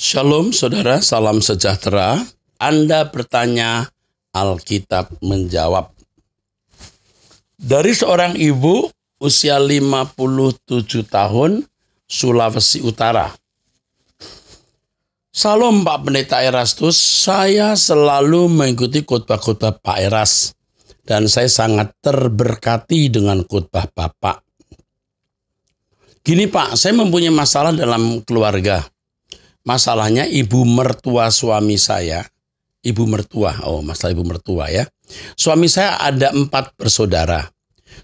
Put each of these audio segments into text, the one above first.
Shalom saudara, salam sejahtera. Anda bertanya, Alkitab menjawab. Dari seorang ibu usia 57 tahun, Sulawesi Utara. Salam Pak Pendeta Erastus, saya selalu mengikuti khotbah-khotbah Pak Eras. Dan saya sangat terberkati dengan khotbah Bapak. Gini Pak, saya mempunyai masalah dalam keluarga. Masalahnya ibu mertua suami saya, masalah ibu mertua ya. Suami saya ada 4 bersaudara.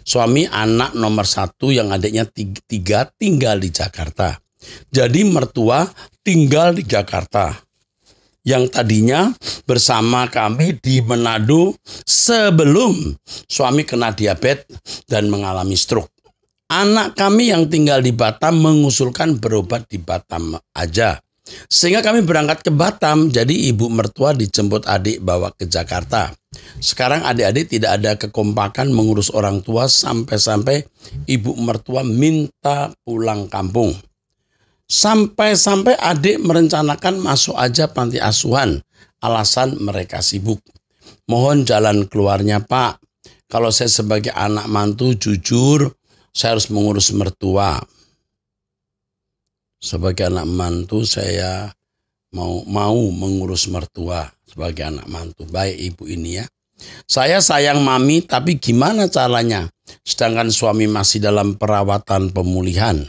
Suami anak nomor 1 yang adiknya 3 tinggal di Jakarta. Jadi mertua tinggal di Jakarta. Yang tadinya bersama kami di Manado sebelum suami kena diabetes dan mengalami stroke. Anak kami yang tinggal di Batam mengusulkan berobat di Batam aja. Sehingga kami berangkat ke Batam, jadi ibu mertua dijemput adik bawa ke Jakarta. Sekarang adik-adik tidak ada kekompakan mengurus orang tua sampai-sampai ibu mertua minta pulang kampung. Sampai-sampai adik merencanakan masuk aja panti asuhan, alasan mereka sibuk. Mohon jalan keluarnya Pak, kalau saya sebagai anak mantu jujur, saya harus mengurus mertua. Sebagai anak mantu saya mau mengurus mertua sebagai anak mantu. Baik ibu ini ya. Saya sayang mami tapi gimana caranya? Sedangkan suami masih dalam perawatan pemulihan.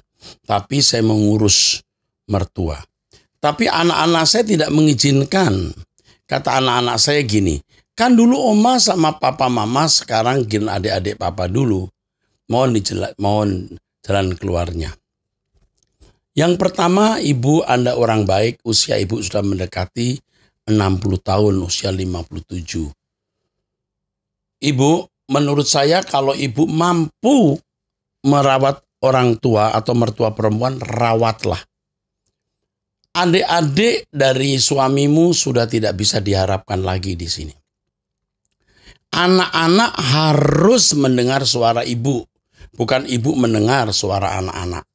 Tapi saya mengurus mertua. Tapi anak-anak saya tidak mengizinkan. Kata anak-anak saya gini, kan dulu oma sama papa mama, sekarang gini adik-adik papa dulu. Mohon jalan keluarnya. Yang pertama, ibu Anda orang baik, usia ibu sudah mendekati 60 tahun, usia 57. Ibu, menurut saya kalau ibu mampu merawat orang tua atau mertua perempuan, rawatlah. Adik-adik dari suamimu sudah tidak bisa diharapkan lagi di sini. Anak-anak harus mendengar suara ibu, bukan ibu mendengar suara anak-anak.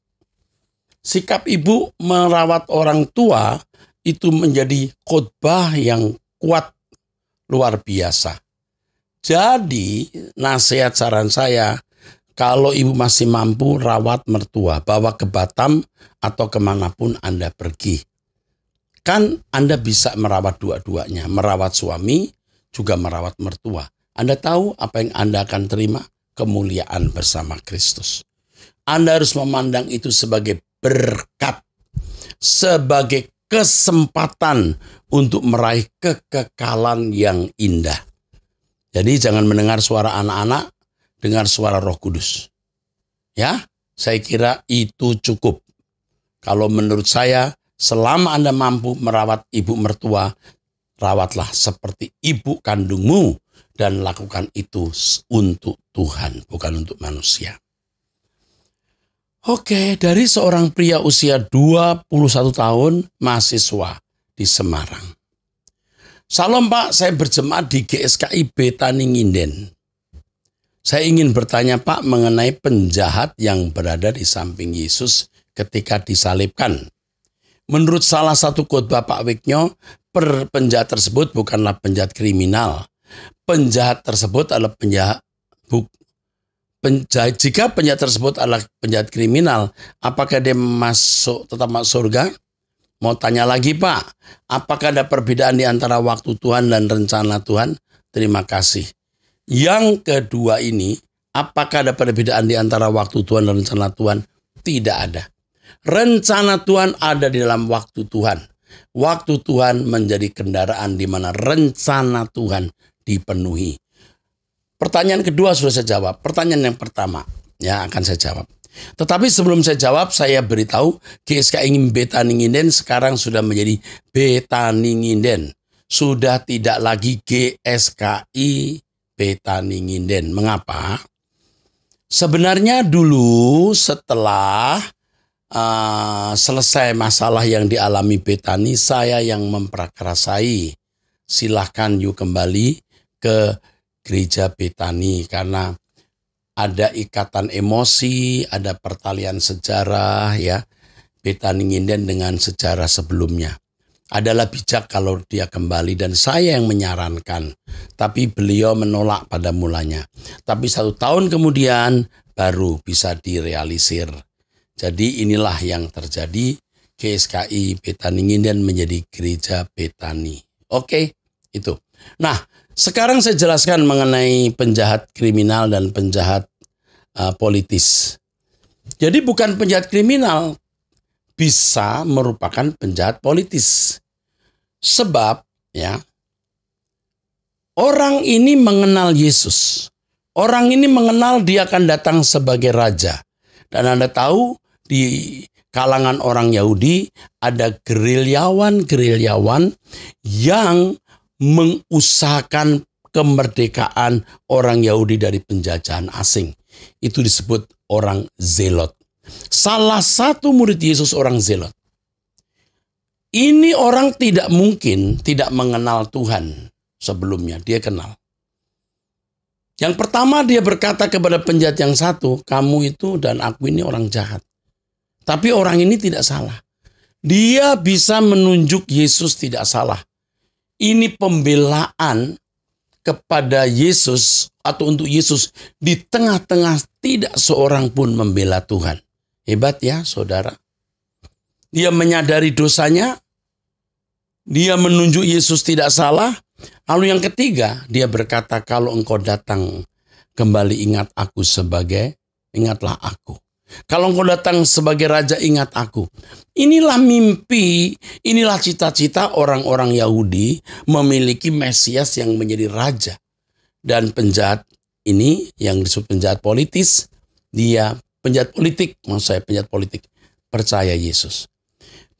Sikap ibu merawat orang tua itu menjadi khotbah yang kuat luar biasa. Jadi nasihat saran saya, kalau ibu masih mampu rawat mertua, bawa ke Batam atau kemanapun Anda pergi. Kan Anda bisa merawat dua-duanya, merawat suami juga merawat mertua. Anda tahu apa yang Anda akan terima? Kemuliaan bersama Kristus. Anda harus memandang itu sebagai berkat, sebagai kesempatan untuk meraih kekekalan yang indah. Jadi jangan mendengar suara anak-anak, dengar suara Roh Kudus. Ya, saya kira itu cukup. Kalau menurut saya, selama Anda mampu merawat ibu mertua, rawatlah seperti ibu kandungmu dan lakukan itu untuk Tuhan, bukan untuk manusia. Oke, dari seorang pria usia 21 tahun, mahasiswa di Semarang. Salam Pak, saya berjemaat di GSKI Betani Nginden. Saya ingin bertanya Pak mengenai penjahat yang berada di samping Yesus ketika disalibkan. Menurut salah satu khotbah Pak Wiknyo, penjahat tersebut bukanlah penjahat kriminal. Penjahat tersebut adalah jika penjahat tersebut adalah penjahat kriminal, apakah dia tetap masuk surga? Mau tanya lagi Pak, apakah ada perbedaan di antara waktu Tuhan dan rencana Tuhan? Terima kasih. Yang kedua ini, apakah ada perbedaan di antara waktu Tuhan dan rencana Tuhan? Tidak ada. Rencana Tuhan ada di dalam waktu Tuhan. Waktu Tuhan menjadi kendaraan di mana rencana Tuhan dipenuhi. Pertanyaan kedua sudah saya jawab. Pertanyaan yang pertama ya akan saya jawab. Tetapi sebelum saya jawab, saya beritahu GSKI Betani Nginden sekarang sudah menjadi Betani Nginden. Sudah tidak lagi GSKI Betani Nginden. Mengapa? Sebenarnya dulu setelah selesai masalah yang dialami Betani, saya yang memprakarasai. Silahkan yuk kembali ke Gereja Betani karena ada ikatan emosi, ada pertalian sejarah ya. Betani Nginden dengan sejarah sebelumnya. adalah bijak kalau dia kembali, dan saya yang menyarankan. Tapi beliau menolak pada mulanya. Tapi 1 tahun kemudian baru bisa direalisir. Jadi inilah yang terjadi. GSKI Betani Nginden menjadi gereja Betani. Oke, itu. Nah, sekarang saya jelaskan mengenai penjahat kriminal dan penjahat politis. Jadi bukan penjahat kriminal bisa merupakan penjahat politis. Sebab ya, orang ini mengenal Yesus. Orang ini mengenal dia akan datang sebagai raja. Dan Anda tahu di kalangan orang Yahudi ada gerilyawan yang mengusahakan kemerdekaan orang Yahudi dari penjajahan asing. Itu disebut orang Zelot. Salah satu murid Yesus orang Zelot. Ini orang tidak mungkin tidak mengenal Tuhan sebelumnya. Dia kenal. Yang pertama dia berkata kepada penjahat yang satu, kamu itu dan aku ini orang jahat. Tapi orang ini tidak salah. Dia bisa menunjuk Yesus tidak salah. Ini pembelaan kepada Yesus atau untuk Yesus di tengah-tengah tidak seorang pun membela Tuhan. Hebat ya saudara. Dia menyadari dosanya. Dia menunjuk Yesus tidak salah. Lalu yang ketiga, dia berkata, kalau engkau datang kembali ingatlah aku. Kalau engkau datang sebagai raja, ingat aku. Inilah mimpi, inilah cita-cita orang-orang Yahudi memiliki Mesias yang menjadi raja. Dan penjahat ini yang disebut penjahat politis, dia penjahat politik, percaya Yesus.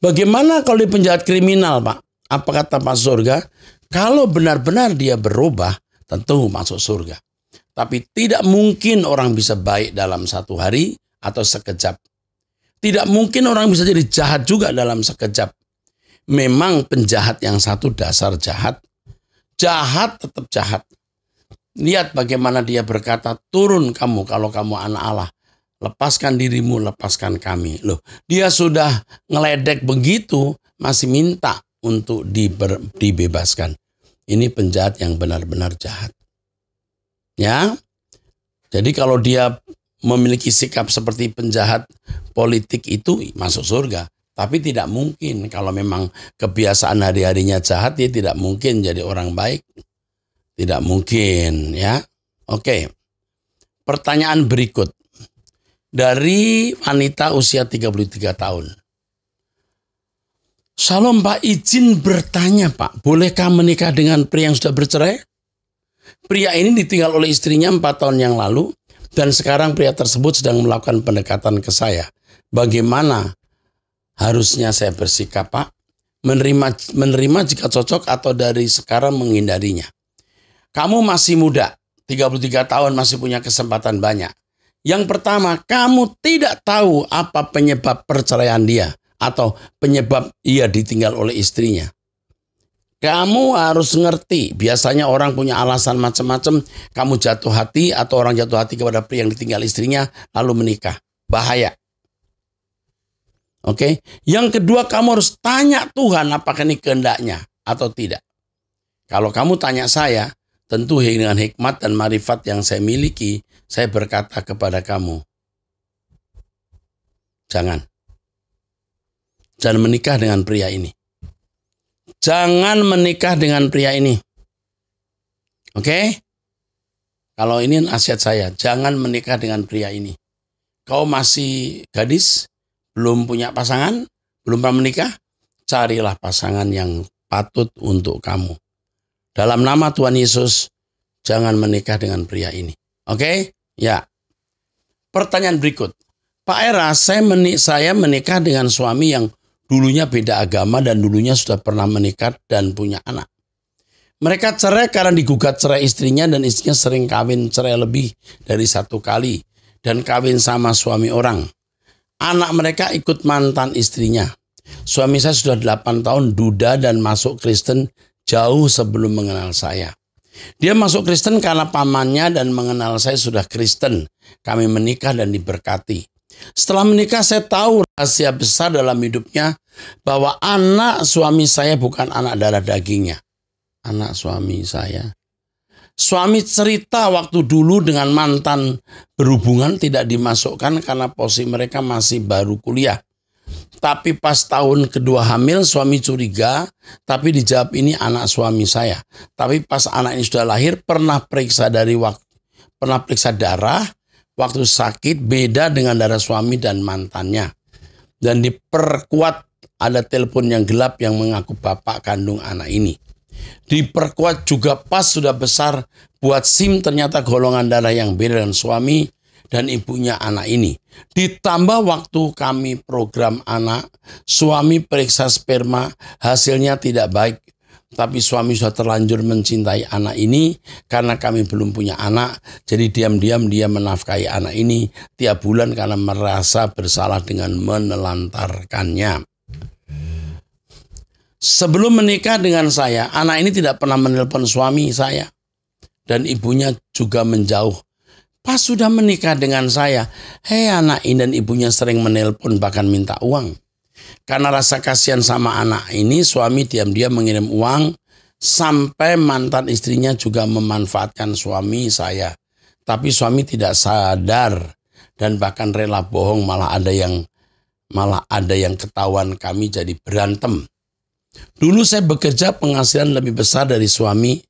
Bagaimana kalau dia penjahat kriminal, Pak? Apa kata Pak Surga? Kalau benar-benar dia berubah, tentu masuk surga. Tapi tidak mungkin orang bisa baik dalam 1 hari atau sekejap. Tidak mungkin orang bisa jadi jahat juga dalam sekejap. Memang penjahat yang satu dasar jahat. Jahat tetap jahat. Lihat bagaimana dia berkata, turun kamu kalau kamu anak Allah. Lepaskan dirimu, lepaskan kami. Loh, dia sudah ngeledek begitu, masih minta untuk dibebaskan. Ini penjahat yang benar-benar jahat. Ya. Jadi kalau dia memiliki sikap seperti penjahat politik itu masuk surga. Tapi tidak mungkin kalau memang kebiasaan hari-harinya jahat, dia tidak mungkin jadi orang baik. Tidak mungkin ya. Oke. Pertanyaan berikut. Dari wanita usia 33 tahun. Shalom Pak, izin bertanya Pak, bolehkah menikah dengan pria yang sudah bercerai? Pria ini ditinggal oleh istrinya 4 tahun yang lalu, dan sekarang pria tersebut sedang melakukan pendekatan ke saya. Bagaimana harusnya saya bersikap Pak? Menerima jika cocok atau dari sekarang menghindarinya? Kamu masih muda, 33 tahun masih punya kesempatan banyak. Yang pertama, kamu tidak tahu apa penyebab perceraian dia atau penyebab ia ditinggal oleh istrinya. Kamu harus ngerti, biasanya orang punya alasan macam-macam, kamu jatuh hati atau orang jatuh hati kepada pria yang ditinggal istrinya lalu menikah. Bahaya. Oke. Yang kedua, kamu harus tanya Tuhan apakah ini kehendaknya atau tidak. Kalau kamu tanya saya, tentu dengan hikmat dan marifat yang saya miliki, saya berkata kepada kamu, jangan menikah dengan pria ini. Jangan menikah dengan pria ini. Oke? Kalau ini nasihat saya, jangan menikah dengan pria ini. Kau masih gadis, belum punya pasangan, belum pernah menikah, carilah pasangan yang patut untuk kamu. Dalam nama Tuhan Yesus, jangan menikah dengan pria ini. Oke? Ya. Pertanyaan berikut. Pak Era, saya menikah dengan suami yang dulunya beda agama dan dulunya sudah pernah menikah dan punya anak. Mereka cerai karena digugat cerai istrinya dan istrinya sering kawin cerai lebih dari 1 kali dan kawin sama suami orang. Anak mereka ikut mantan istrinya. Suami saya sudah 8 tahun duda dan masuk Kristen jauh sebelum mengenal saya. Dia masuk Kristen karena pamannya dan mengenal saya sudah Kristen. Kami menikah dan diberkati. Setelah menikah saya tahu rahasia besar dalam hidupnya bahwa anak suami saya bukan anak darah dagingnya. Anak suami saya. Suami cerita waktu dulu dengan mantan berhubungan tidak dimasukkan karena posisi mereka masih baru kuliah. Tapi pas tahun kedua hamil suami curiga, tapi dijawab ini anak suami saya. Tapi pas anak ini sudah lahir pernah periksa darah, waktu sakit beda dengan darah suami dan mantannya. Dan diperkuat ada telepon yang gelap yang mengaku bapak kandung anak ini. Diperkuat juga pas sudah besar buat SIM ternyata golongan darah yang beda dengan suami dan ibunya anak ini. Ditambah waktu kami program anak, suami periksa sperma, hasilnya tidak baik. Tapi suami sudah terlanjur mencintai anak ini karena kami belum punya anak. Jadi diam-diam dia menafkahi anak ini tiap bulan karena merasa bersalah dengan menelantarkannya. Sebelum menikah dengan saya, anak ini tidak pernah menelpon suami saya. Dan ibunya juga menjauh. Pas sudah menikah dengan saya, anak ini dan ibunya sering menelpon bahkan minta uang. Karena rasa kasihan sama anak ini, suami diam-diam mengirim uang sampai mantan istrinya juga memanfaatkan suami saya. Tapi suami tidak sadar dan bahkan rela bohong, malah ada yang ketahuan kami jadi berantem. Dulu saya bekerja penghasilan lebih besar dari suami.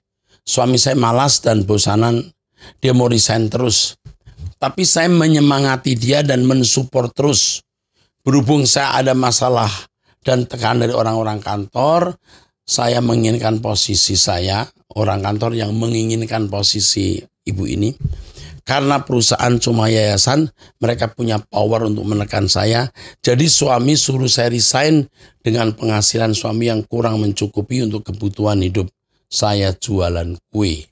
Suami saya malas dan bosanan, dia mau resign terus. Tapi saya menyemangati dia dan mensupport terus. Berhubung saya ada masalah dan tekanan dari orang-orang kantor, saya menginginkan posisi saya, orang kantor yang menginginkan posisi ibu ini. Karena perusahaan cuma yayasan, mereka punya power untuk menekan saya. Jadi suami suruh saya resign dengan penghasilan suami yang kurang mencukupi untuk kebutuhan hidup. Saya jualan kue.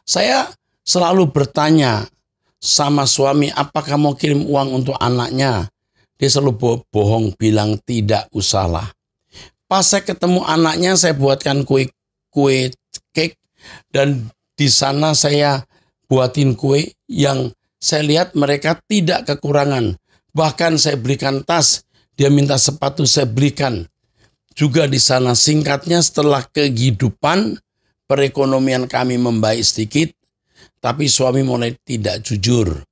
Saya selalu bertanya sama suami, apakah mau kirim uang untuk anaknya? Dia selalu bohong, bilang tidak usahlah. Pas saya ketemu anaknya, saya buatkan kue cake dan di sana saya buatin kue yang saya lihat mereka tidak kekurangan. Bahkan saya belikan tas, dia minta sepatu saya belikan. Juga di sana singkatnya setelah kehidupan perekonomian kami membaik sedikit, tapi suami mulai tidak jujur.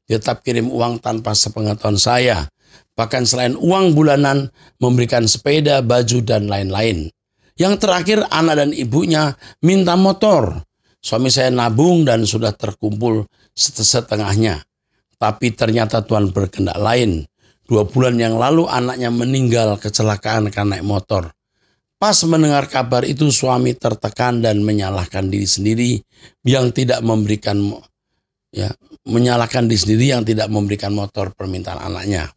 Dia tetap kirim uang tanpa sepengetahuan saya. Bahkan selain uang bulanan, memberikan sepeda, baju, dan lain-lain. Yang terakhir anak dan ibunya minta motor. Suami saya nabung dan sudah terkumpul setengahnya. Tapi ternyata Tuhan berkehendak lain. 2 bulan yang lalu anaknya meninggal kecelakaan karena naik motor. Pas mendengar kabar itu suami tertekan dan menyalahkan diri sendiri yang tidak memberikan motor permintaan anaknya.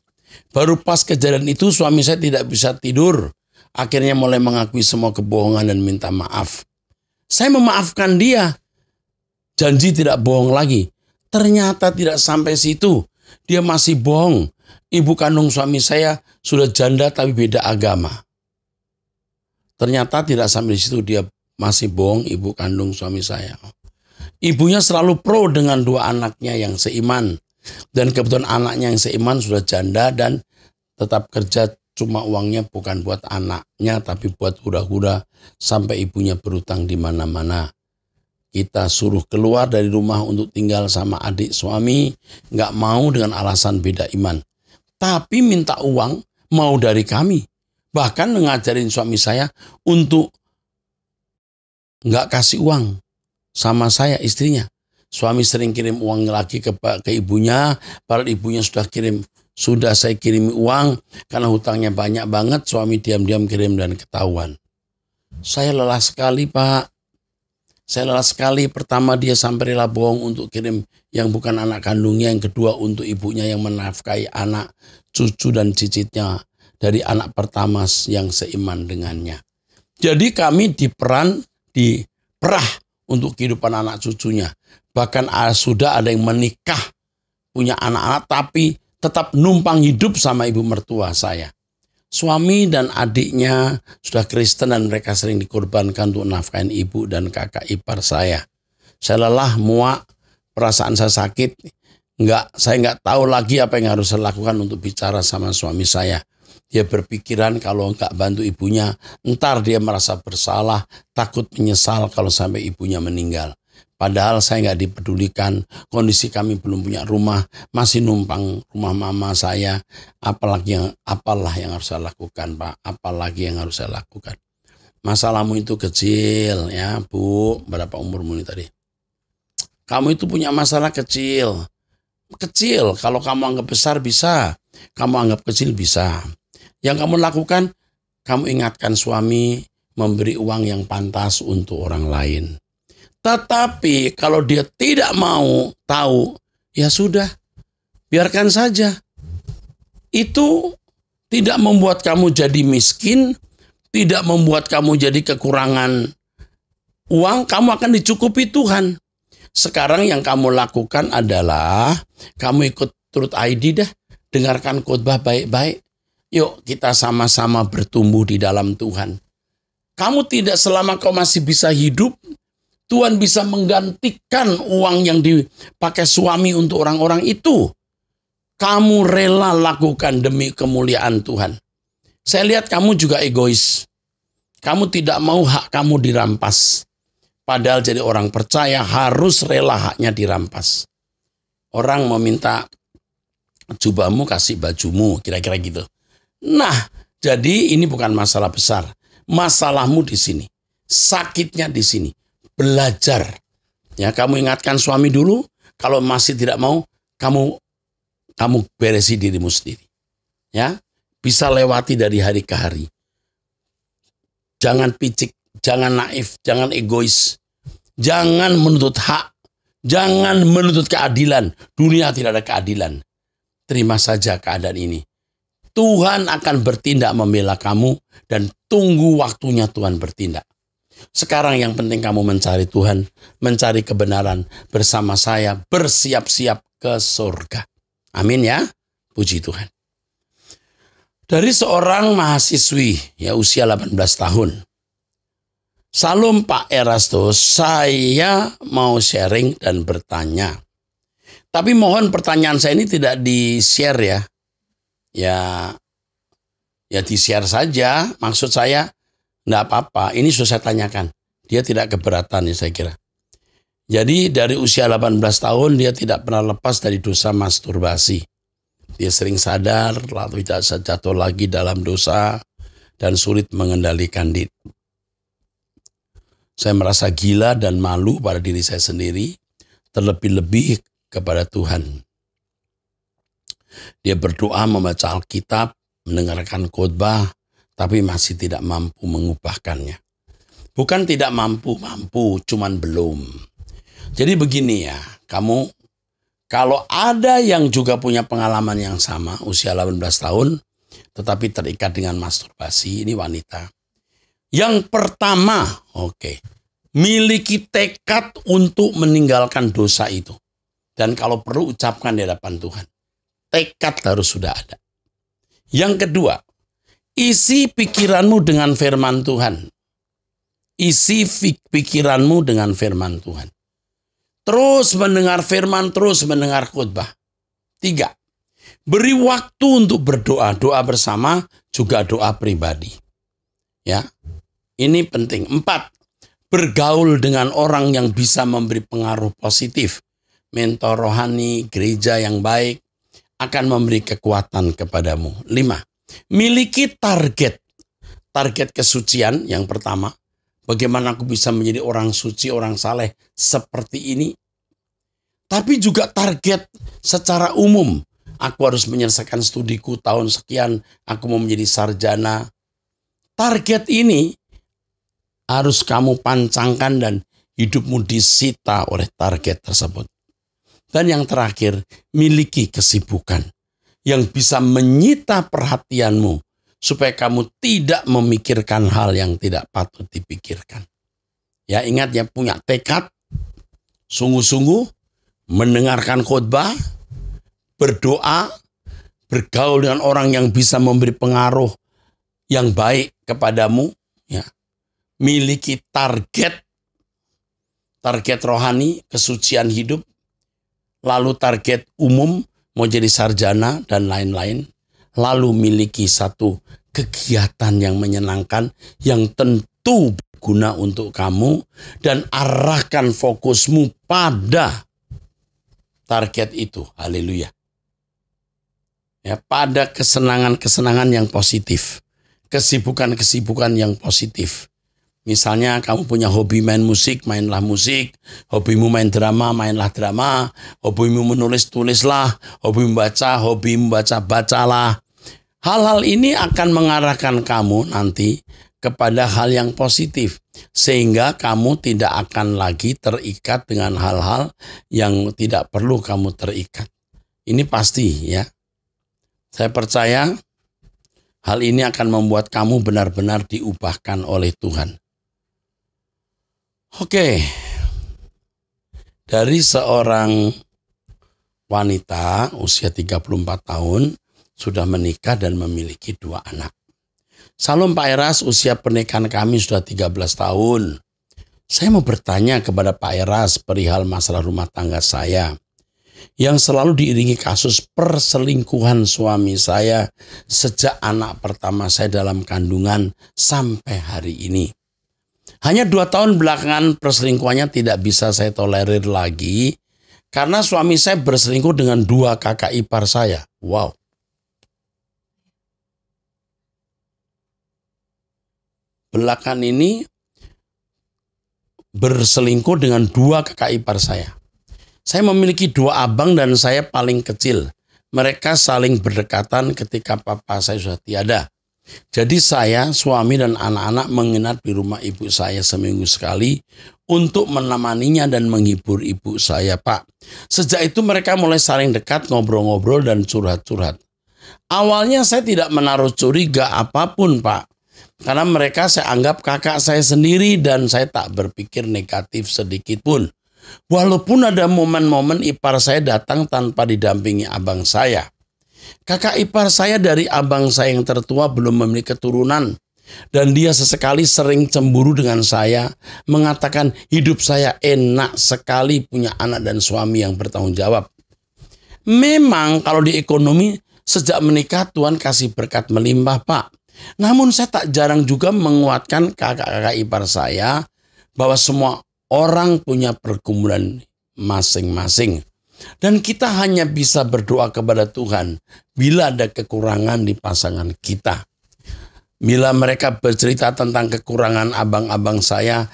Baru pas kejadian itu suami saya tidak bisa tidur. Akhirnya mulai mengakui semua kebohongan dan minta maaf. Saya memaafkan dia. Janji tidak bohong lagi. Ternyata tidak sampai situ. Dia masih bohong. Ibu kandung suami saya sudah janda tapi beda agama. Ternyata tidak sampai di situ, dia masih bohong ibu kandung suami saya. Ibunya selalu pro dengan 2 anaknya yang seiman. Dan kebetulan anaknya yang seiman sudah janda dan tetap kerja, cuma uangnya bukan buat anaknya tapi buat hura-hura sampai ibunya berutang di mana-mana. Kita suruh keluar dari rumah untuk tinggal sama adik suami, nggak mau dengan alasan beda iman. Tapi minta uang mau dari kami. Bahkan ngajarin suami saya untuk nggak kasih uang sama saya istrinya. Suami sering kirim uang lagi ke ibunya, padahal ibunya sudah saya kirimi uang karena hutangnya banyak banget. Suami diam-diam kirim dan ketahuan. Saya lelah sekali, Pak. Saya lelah sekali. Pertama dia sampai rela bohong untuk kirim yang bukan anak kandungnya. Yang kedua untuk ibunya yang menafkahi anak, cucu dan cicitnya dari anak pertama yang seiman dengannya. Jadi kami diperah untuk kehidupan anak cucunya. Bahkan sudah ada yang menikah, punya anak-anak tapi tetap numpang hidup sama ibu mertua saya. Suami dan adiknya sudah Kristen dan mereka sering dikorbankan untuk nafkahin ibu dan kakak ipar saya. Saya lelah, muak, perasaan saya sakit, Saya nggak tahu lagi apa yang harus saya lakukan untuk bicara sama suami saya. Dia berpikiran kalau nggak bantu ibunya, ntar dia merasa bersalah, takut menyesal kalau sampai ibunya meninggal. Padahal saya nggak dipedulikan, kondisi kami belum punya rumah, masih numpang rumah mama saya. Apalah yang harus saya lakukan, Pak? Apalagi yang harus saya lakukan? Masalahmu itu kecil, ya Bu. Berapa umurmu ini tadi? Kamu itu punya masalah kecil. Kecil, kalau kamu anggap besar bisa, kamu anggap kecil bisa. Yang kamu lakukan, kamu ingatkan suami memberi uang yang pantas untuk orang lain. Tetapi kalau dia tidak mau tahu, ya sudah, biarkan saja. Itu tidak membuat kamu jadi miskin, tidak membuat kamu jadi kekurangan uang, kamu akan dicukupi Tuhan. Sekarang yang kamu lakukan adalah, kamu ikut Truth ID dah, dengarkan khotbah baik-baik. Yuk kita sama-sama bertumbuh di dalam Tuhan. Kamu tidak selama kau masih bisa hidup, Tuhan bisa menggantikan uang yang dipakai suami untuk orang-orang itu. Kamu rela lakukan demi kemuliaan Tuhan. Saya lihat kamu juga egois. Kamu tidak mau hak kamu dirampas. Padahal jadi orang percaya harus rela haknya dirampas. Orang meminta jubahmu kasih bajumu, kira-kira gitu. Nah, jadi ini bukan masalah besar. Masalahmu di sini. Sakitnya di sini. Belajar. Ya, kamu ingatkan suami dulu. Kalau masih tidak mau, kamu beresi dirimu sendiri. Ya, bisa lewati dari hari ke hari. Jangan picik, jangan naif, jangan egois. Jangan menuntut hak. Jangan menuntut keadilan. Dunia tidak ada keadilan. Terima saja keadaan ini. Tuhan akan bertindak membela kamu dan tunggu waktunya Tuhan bertindak. Sekarang yang penting kamu mencari Tuhan, mencari kebenaran bersama saya, bersiap-siap ke surga. Amin ya, puji Tuhan. Dari seorang mahasiswi, ya usia 18 tahun. Salam Pak Erastus, saya mau sharing dan bertanya. Tapi mohon pertanyaan saya ini tidak di-share ya. Ya di-share saja. Maksud saya, enggak apa-apa. Ini sudah saya tanyakan. Dia tidak keberatan ya saya kira. Jadi dari usia 18 tahun dia tidak pernah lepas dari dosa masturbasi. Dia sering sadar, lalu tidak jatuh lagi dalam dosa dan sulit mengendalikan diri. Saya merasa gila dan malu pada diri saya sendiri, terlebih-lebih kepada Tuhan. Dia berdoa, membaca Alkitab, mendengarkan khotbah, tapi masih tidak mampu mengubahkannya. Bukan tidak mampu, cuman belum. Jadi begini ya, kamu kalau ada yang juga punya pengalaman yang sama, usia 18 tahun, tetapi terikat dengan masturbasi, ini wanita. Yang pertama, miliki tekad untuk meninggalkan dosa itu. Dan kalau perlu ucapkan di hadapan Tuhan. Tekad harus sudah ada. Yang kedua, isi pikiranmu dengan firman Tuhan. Isi pikiranmu dengan firman Tuhan. Terus mendengar firman, terus mendengar khotbah. 3, beri waktu untuk berdoa. Doa bersama, juga doa pribadi. Ya, ini penting. 4, bergaul dengan orang yang bisa memberi pengaruh positif. Mentor rohani, gereja yang baik, akan memberi kekuatan kepadamu. 5, miliki target. Target kesucian yang pertama. Bagaimana aku bisa menjadi orang suci, orang saleh seperti ini. Tapi juga target secara umum. Aku harus menyelesaikan studiku tahun sekian. Aku mau menjadi sarjana. Target ini harus kamu pancangkan dan hidupmu disita oleh target tersebut. Dan yang terakhir, miliki kesibukan yang bisa menyita perhatianmu supaya kamu tidak memikirkan hal yang tidak patut dipikirkan. Ya, ingat ya, punya tekad, sungguh-sungguh, mendengarkan khotbah, berdoa, bergaul dengan orang yang bisa memberi pengaruh yang baik kepadamu, ya. Miliki target rohani, kesucian hidup. lalu target umum mau jadi sarjana dan lain-lain, lalu miliki satu kegiatan yang menyenangkan yang tentu berguna untuk kamu dan arahkan fokusmu pada target itu. Haleluya. Ya, pada kesenangan-kesenangan yang positif, kesibukan-kesibukan yang positif. Misalnya kamu punya hobi main musik, mainlah musik. Hobimu main drama, mainlah drama. Hobimu menulis, tulislah. Hobimu baca, bacalah. Hal-hal ini akan mengarahkan kamu nanti kepada hal yang positif. Sehingga kamu tidak akan lagi terikat dengan hal-hal yang tidak perlu kamu terikat. Ini pasti ya. Saya percaya hal ini akan membuat kamu benar-benar diubahkan oleh Tuhan. Oke, dari seorang wanita usia 34 tahun sudah menikah dan memiliki 2 anak. Salam Pak Eras, usia pernikahan kami sudah 13 tahun. Saya mau bertanya kepada Pak Eras perihal masalah rumah tangga saya yang selalu diiringi kasus perselingkuhan suami saya sejak anak pertama saya dalam kandungan sampai hari ini. Hanya 2 tahun belakangan perselingkuhannya tidak bisa saya tolerir lagi karena suami saya berselingkuh dengan 2 kakak ipar saya. Wow. Belakangan ini berselingkuh dengan 2 kakak ipar saya. Saya memiliki 2 abang dan saya paling kecil. Mereka saling berdekatan ketika papa saya sudah tiada. Jadi saya, suami dan anak-anak menginap di rumah ibu saya seminggu sekali untuk menemaninya dan menghibur ibu saya, Pak. Sejak itu mereka mulai saling dekat, ngobrol-ngobrol dan curhat-curhat. Awalnya saya tidak menaruh curiga apapun, Pak. Karena mereka saya anggap kakak saya sendiri dan saya tak berpikir negatif sedikit pun. Walaupun ada momen-momen ipar saya datang tanpa didampingi abang saya. Kakak ipar saya dari abang saya yang tertua belum memiliki keturunan. Dan dia sesekali sering cemburu dengan saya. Mengatakan hidup saya enak sekali punya anak dan suami yang bertanggung jawab. Memang kalau di ekonomi sejak menikah Tuhan kasih berkat melimpah, Pak. Namun saya tak jarang juga menguatkan kakak-kakak ipar saya bahwa semua orang punya pergumulan masing-masing. Dan kita hanya bisa berdoa kepada Tuhan bila ada kekurangan di pasangan kita. Bila mereka bercerita tentang kekurangan abang-abang saya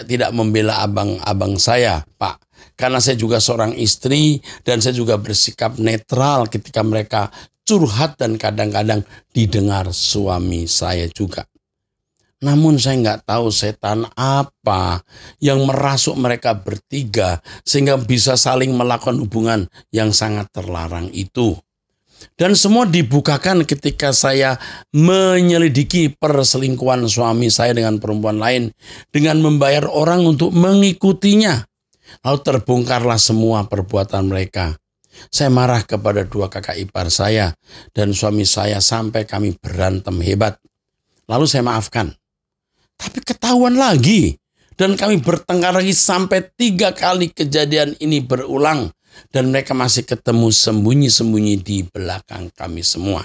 tidak membela abang-abang saya, Pak. Karena saya juga seorang istri dan saya juga bersikap netral ketika mereka curhat dan kadang-kadang didengar suami saya juga. Namun saya nggak tahu setan apa yang merasuk mereka bertiga sehingga bisa saling melakukan hubungan yang sangat terlarang itu. Dan semua dibukakan ketika saya menyelidiki perselingkuhan suami saya dengan perempuan lain dengan membayar orang untuk mengikutinya. Lalu terbongkarlah semua perbuatan mereka. Saya marah kepada 2 kakak ipar saya dan suami saya sampai kami berantem hebat. Lalu saya maafkan. Tapi ketahuan lagi. Dan kami bertengkar lagi sampai 3 kali kejadian ini berulang. Dan mereka masih ketemu sembunyi-sembunyi di belakang kami semua.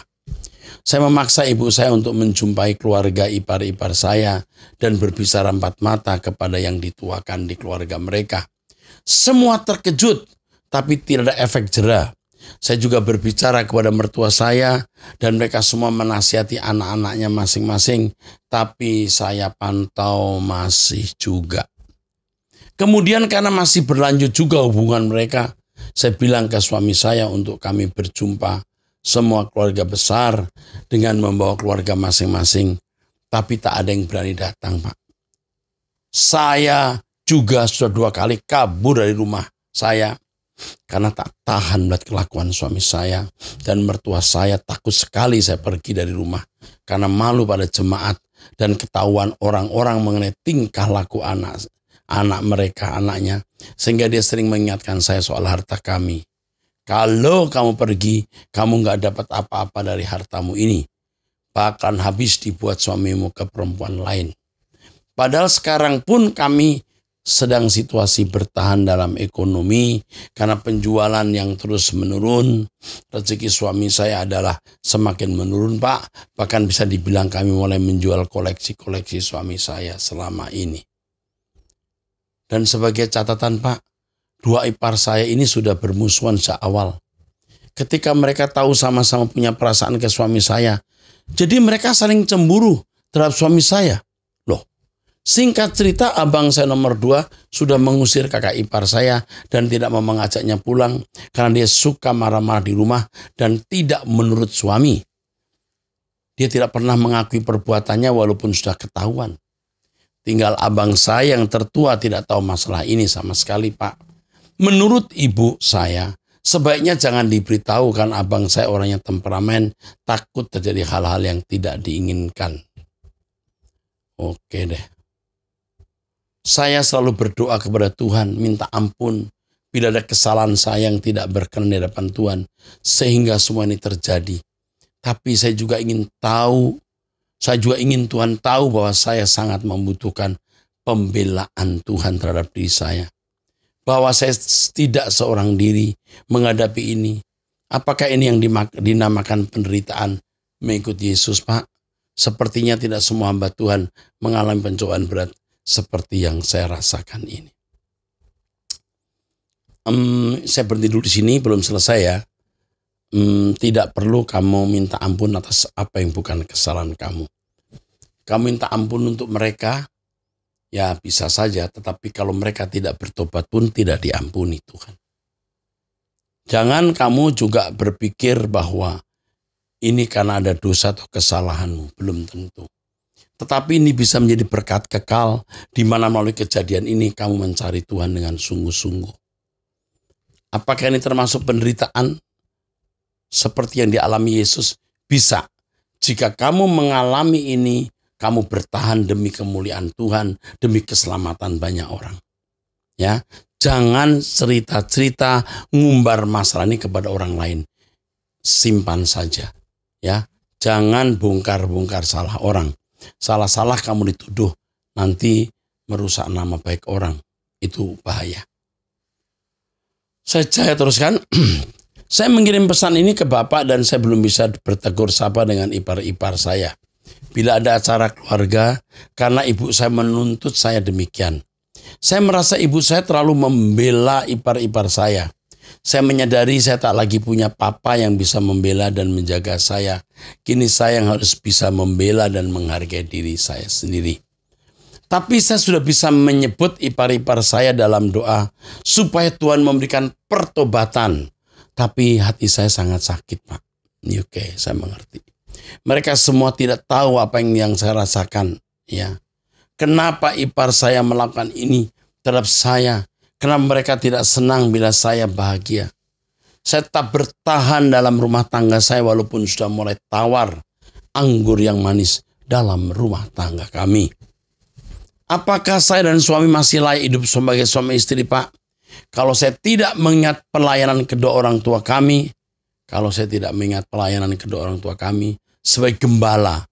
Saya memaksa ibu saya untuk menjumpai keluarga ipar-ipar saya. Dan berbicara 4 mata kepada yang dituakan di keluarga mereka. Semua terkejut. Tapi tidak ada efek jera. Saya juga berbicara kepada mertua saya dan mereka semua menasihati anak-anaknya masing-masing. Tapi saya pantau masih juga. Kemudian karena masih berlanjut juga hubungan mereka, saya bilang ke suami saya untuk kami berjumpa semua keluarga besar dengan membawa keluarga masing-masing. Tapi tak ada yang berani datang, Pak. Saya juga sudah 2 kali kabur dari rumah saya. Karena tak tahan melihat kelakuan suami saya dan mertua saya takut sekali saya pergi dari rumah karena malu pada jemaat dan ketahuan orang-orang mengenai tingkah laku anaknya sehingga dia sering mengingatkan saya soal harta kami. Kalau kamu pergi, kamu nggak dapat apa-apa dari hartamu ini, bahkan habis dibuat suamimu ke perempuan lain. Padahal sekarang pun kami sedang situasi bertahan dalam ekonomi karena penjualan yang terus menurun. Rezeki suami saya adalah semakin menurun, Pak. Bahkan bisa dibilang kami mulai menjual koleksi-koleksi suami saya selama ini. Dan sebagai catatan, Pak, dua ipar saya ini sudah bermusuhan sejak awal. Ketika mereka tahu sama-sama punya perasaan ke suami saya, jadi mereka saling cemburu terhadap suami saya. Loh, singkat cerita, abang saya nomor 2 sudah mengusir kakak ipar saya dan tidak mau mengajaknya pulang karena dia suka marah-marah di rumah dan tidak menurut suami. Dia tidak pernah mengakui perbuatannya walaupun sudah ketahuan. Tinggal abang saya yang tertua tidak tahu masalah ini sama sekali, Pak. Menurut ibu saya, sebaiknya jangan diberitahukan abang saya orangnya temperamen, takut terjadi hal-hal yang tidak diinginkan. Oke deh. Saya selalu berdoa kepada Tuhan, minta ampun bila ada kesalahan saya yang tidak berkenan di hadapan Tuhan, sehingga semua ini terjadi. Tapi saya juga ingin Tuhan tahu bahwa saya sangat membutuhkan pembelaan Tuhan terhadap diri saya. Bahwa saya tidak seorang diri menghadapi ini. Apakah ini yang dinamakan penderitaan mengikut Yesus, Pak? Sepertinya tidak semua hamba Tuhan mengalami pencobaan berat seperti yang saya rasakan ini. Saya berhenti dulu di sini, belum selesai ya. Tidak perlu kamu minta ampun atas apa yang bukan kesalahan kamu. Kamu minta ampun untuk mereka, ya bisa saja, tetapi kalau mereka tidak bertobat pun tidak diampuni Tuhan. Jangan kamu juga berpikir bahwa ini karena ada dosa atau kesalahanmu, belum tentu. Tetapi ini bisa menjadi berkat kekal, di mana melalui kejadian ini kamu mencari Tuhan dengan sungguh-sungguh. Apakah ini termasuk penderitaan seperti yang dialami Yesus? Bisa. Jika kamu mengalami ini, kamu bertahan demi kemuliaan Tuhan, demi keselamatan banyak orang. Ya, jangan cerita-cerita ngumbar masalah ini kepada orang lain. Simpan saja. Ya, jangan bongkar-bongkar salah orang. Salah-salah kamu dituduh, nanti merusak nama baik orang. Itu bahaya. Saya teruskan. Saya mengirim pesan ini ke Bapak dan saya belum bisa bertegur sapa dengan ipar-ipar saya. Bila ada acara keluarga, karena ibu saya menuntut saya demikian. Saya merasa ibu saya terlalu membela ipar-ipar saya. Saya menyadari saya tak lagi punya papa yang bisa membela dan menjaga saya. Kini saya yang harus bisa membela dan menghargai diri saya sendiri. Tapi saya sudah bisa menyebut ipar-ipar saya dalam doa supaya Tuhan memberikan pertobatan. Tapi hati saya sangat sakit, Pak. Oke, saya mengerti. Mereka semua tidak tahu apa yang saya rasakan. Ya, kenapa ipar saya melakukan ini terhadap saya? Kenapa mereka tidak senang bila saya bahagia? Saya tetap bertahan dalam rumah tangga saya walaupun sudah mulai tawar anggur yang manis dalam rumah tangga kami. Apakah saya dan suami masih layak hidup sebagai suami istri, Pak? Kalau saya tidak mengingat pelayanan kedua orang tua kami, sebagai gembala,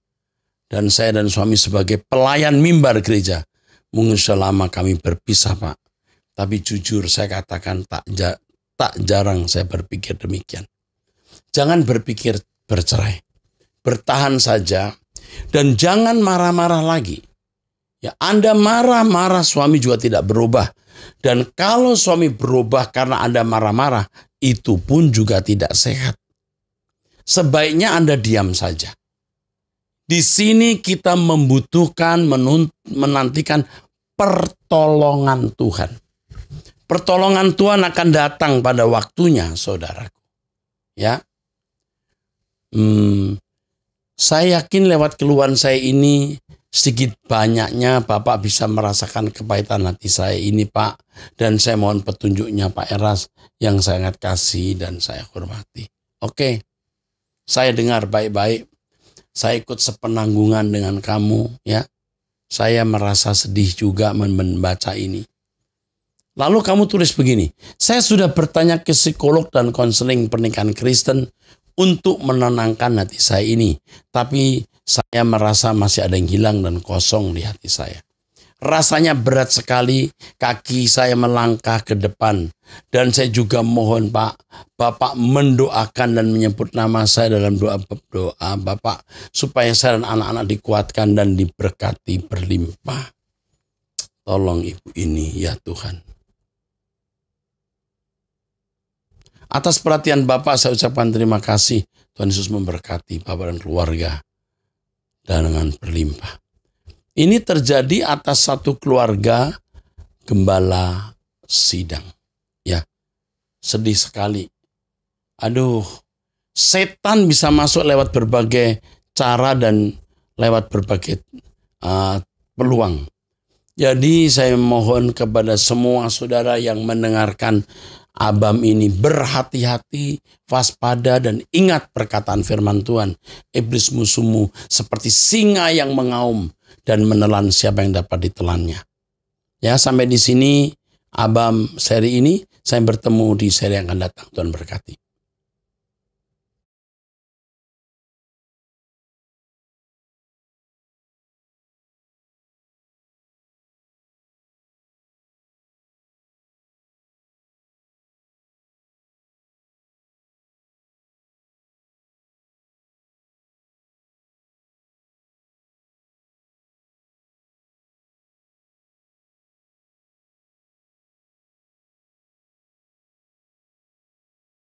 dan saya dan suami sebagai pelayan mimbar gereja, mungkin sudah lama kami berpisah, Pak. Tapi jujur saya katakan tak jarang saya berpikir demikian. Jangan berpikir bercerai. Bertahan saja dan jangan marah-marah lagi. Ya, Anda marah-marah, suami juga tidak berubah. Dan kalau suami berubah karena Anda marah-marah, itu pun juga tidak sehat. Sebaiknya Anda diam saja. Di sini kita membutuhkan, menantikan pertolongan Tuhan. Pertolongan Tuhan akan datang pada waktunya, saudaraku. Ya, saya yakin lewat keluhan saya ini, sedikit banyaknya Bapak bisa merasakan kepahitan hati saya ini, Pak. Dan saya mohon petunjuknya Pak Eras yang saya sangat kasih dan saya hormati. Oke, saya dengar baik-baik. Saya ikut sepenanggungan dengan kamu, ya. Saya merasa sedih juga membaca ini. Lalu kamu tulis begini, saya sudah bertanya ke psikolog dan konseling pernikahan Kristen untuk menenangkan hati saya ini. Tapi saya merasa masih ada yang hilang dan kosong di hati saya. Rasanya berat sekali kaki saya melangkah ke depan. Dan saya juga mohon Pak, Bapak mendoakan dan menyebut nama saya dalam doa Bapak. Supaya saya dan anak-anak dikuatkan dan diberkati berlimpah. Tolong ibu ini ya Tuhan. Atas perhatian Bapak saya ucapkan terima kasih. Tuhan Yesus memberkati Bapak dan keluarga dengan berlimpah. Ini terjadi atas satu keluarga gembala sidang. Ya, sedih sekali. Aduh, setan bisa masuk lewat berbagai cara dan lewat berbagai peluang. Jadi saya mohon kepada semua saudara yang mendengarkan Abam ini, berhati-hati, waspada, dan ingat perkataan firman Tuhan. Iblis musuhmu seperti singa yang mengaum dan menelan siapa yang dapat ditelannya. Ya, sampai di sini Abam seri ini. Saya bertemu di seri yang akan datang. Tuhan berkati.